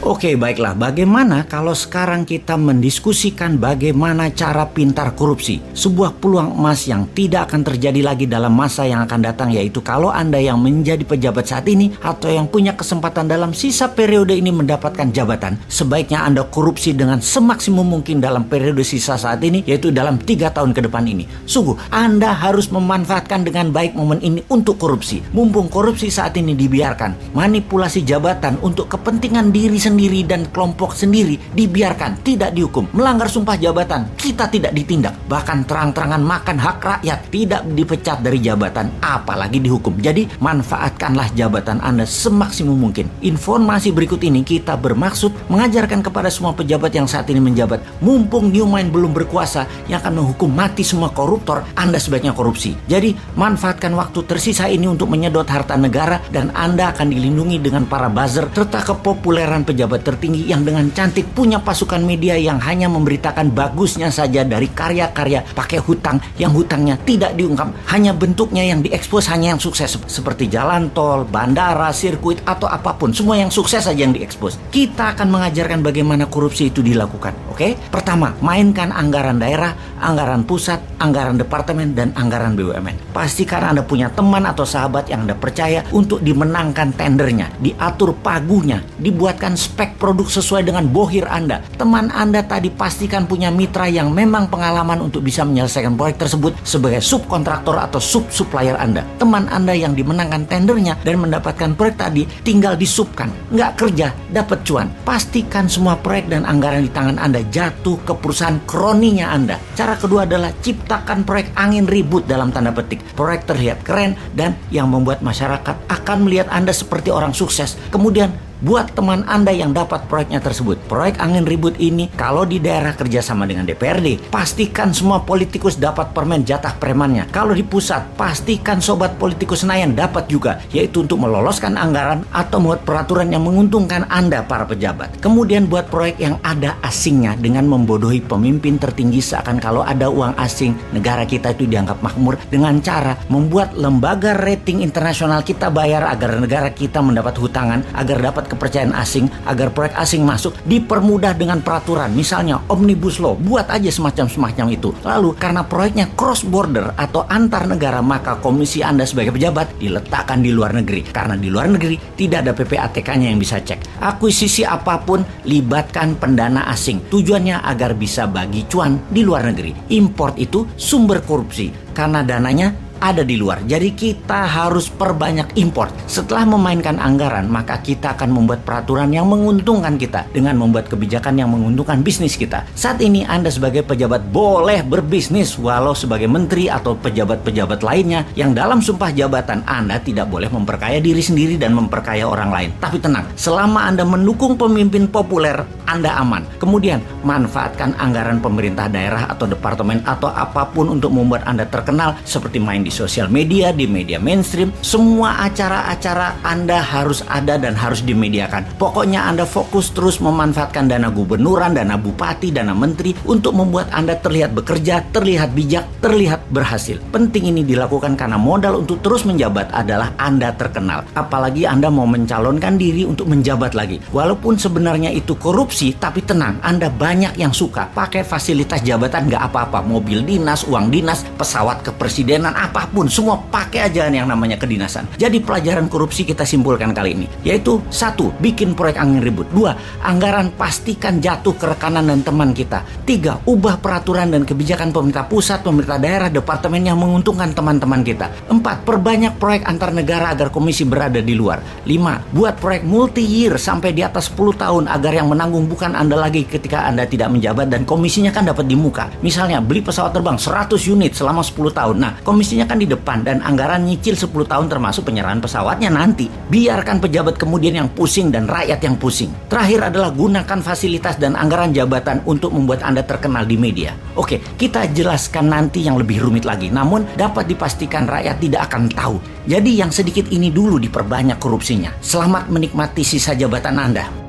Oke, baiklah. Bagaimana kalau sekarang kita mendiskusikan bagaimana cara pintar korupsi? Sebuah peluang emas yang tidak akan terjadi lagi dalam masa yang akan datang, yaitu kalau Anda yang menjadi pejabat saat ini atau yang punya kesempatan dalam sisa periode ini mendapatkan jabatan, sebaiknya Anda korupsi dengan semaksimum mungkin dalam periode sisa saat ini, yaitu dalam 3 tahun ke depan ini. Sungguh, Anda harus memanfaatkan dengan baik momen ini untuk korupsi. Mumpung korupsi saat ini dibiarkan, manipulasi jabatan untuk kepentingan diri sendiri dan kelompok sendiri dibiarkan, tidak dihukum. Melanggar sumpah jabatan, kita tidak ditindak. Bahkan terang-terangan makan hak rakyat, tidak dipecat dari jabatan, apalagi dihukum. Jadi manfaatkanlah jabatan Anda semaksimum mungkin. Informasi berikut ini kita bermaksud mengajarkan kepada semua pejabat yang saat ini menjabat, mumpung New Mind belum berkuasa yang akan menghukum mati semua koruptor, Anda sebaiknya korupsi. Jadi manfaatkan waktu tersisa ini untuk menyedot harta negara, dan Anda akan dilindungi dengan para buzzer serta kepopuleran pejabat tertinggi yang dengan cantik punya pasukan media yang hanya memberitakan bagusnya saja dari karya-karya pakai hutang yang hutangnya tidak diungkap, hanya bentuknya yang diekspos, hanya yang sukses seperti jalan tol, bandara, sirkuit atau apapun, semua yang sukses saja yang diekspos. Kita akan mengajarkan bagaimana korupsi itu dilakukan. Oke? Pertama, mainkan anggaran daerah, anggaran pusat, anggaran departemen, dan anggaran BUMN. Pastikan Anda punya teman atau sahabat yang Anda percaya untuk dimenangkan tendernya, diatur pagunya, dibuatkan spek produk sesuai dengan bohir Anda. Teman Anda tadi pastikan punya mitra yang memang pengalaman untuk bisa menyelesaikan proyek tersebut sebagai subkontraktor atau sub-supplier Anda. Teman Anda yang dimenangkan tendernya dan mendapatkan proyek tadi tinggal disubkan, nggak kerja, dapat cuan. Pastikan semua proyek dan anggaran di tangan Anda jatuh ke perusahaan kroninya Anda. Cara kedua adalah ciptakan proyek angin ribut dalam tanda petik. Proyek terlihat keren dan yang membuat masyarakat akan melihat Anda seperti orang sukses. Kemudian buat teman Anda yang dapat proyeknya tersebut. Proyek angin ribut ini kalau di daerah kerjasama dengan DPRD, pastikan semua politikus dapat permen jatah premannya. Kalau di pusat, pastikan sobat politikus Senayan dapat juga, yaitu untuk meloloskan anggaran atau membuat peraturan yang menguntungkan Anda para pejabat. Kemudian buat proyek yang ada asingnya dengan membodohi pemimpin tertinggi, seakan kalau ada uang asing, negara kita itu dianggap makmur, dengan cara membuat lembaga rating internasional kita bayar agar negara kita mendapat hutangan, agar dapat kepercayaan asing, agar proyek asing masuk, dipermudah dengan peraturan, misalnya Omnibus Law, buat aja semacam itu. Lalu karena proyeknya cross border atau antar negara, maka komisi Anda sebagai pejabat diletakkan di luar negeri, karena di luar negeri tidak ada PPATK-nya yang bisa cek. Akuisisi apapun libatkan pendana asing, tujuannya agar bisa bagi cuan di luar negeri. Import itu sumber korupsi karena dananya ada di luar. Jadi kita harus perbanyak import. Setelah memainkan anggaran, maka kita akan membuat peraturan yang menguntungkan kita dengan membuat kebijakan yang menguntungkan bisnis kita. Saat ini Anda sebagai pejabat boleh berbisnis, walau sebagai menteri atau pejabat-pejabat lainnya yang dalam sumpah jabatan Anda tidak boleh memperkaya diri sendiri dan memperkaya orang lain. Tapi tenang, selama Anda mendukung pemimpin populer, Anda aman. Kemudian manfaatkan anggaran pemerintah daerah atau departemen atau apapun untuk membuat Anda terkenal, seperti main di sosial media, di media mainstream. Semua acara-acara Anda harus ada dan harus dimediakan. Pokoknya Anda fokus terus memanfaatkan dana gubernuran, dana bupati, dana menteri untuk membuat Anda terlihat bekerja, terlihat bijak, terlihat berhasil. Penting ini dilakukan karena modal untuk terus menjabat adalah Anda terkenal. Apalagi Anda mau mencalonkan diri untuk menjabat lagi. Walaupun sebenarnya itu korupsi, tapi tenang, Anda banyak yang suka pakai fasilitas jabatan, nggak apa-apa. Mobil dinas, uang dinas, pesawat kepresidenan, apapun, semua pakai aja yang namanya kedinasan. Jadi pelajaran korupsi kita simpulkan kali ini, yaitu 1. Bikin proyek angin ribut. 2. Anggaran pastikan jatuh ke rekanan dan teman kita. 3. Ubah peraturan dan kebijakan pemerintah pusat, pemerintah daerah, departemen yang menguntungkan teman-teman kita. 4. Perbanyak proyek antar negara agar komisi berada di luar. 5. Buat proyek multi-year sampai di atas 10 tahun agar yang menanggung bukan Anda lagi ketika Anda tidak menjabat, dan komisinya kan dapat di muka. Misalnya beli pesawat terbang 100 unit selama 10 tahun. Nah, komisinya kan di depan dan anggaran nyicil 10 tahun termasuk penyerahan pesawatnya nanti. Biarkan pejabat kemudian yang pusing dan rakyat yang pusing. Terakhir adalah gunakan fasilitas dan anggaran jabatan untuk membuat Anda terkenal di media. Oke, kita jelaskan nanti yang lebih rumit lagi, namun dapat dipastikan rakyat tidak akan tahu. Jadi yang sedikit ini dulu diperbanyak korupsinya. Selamat menikmati sisa jabatan Anda.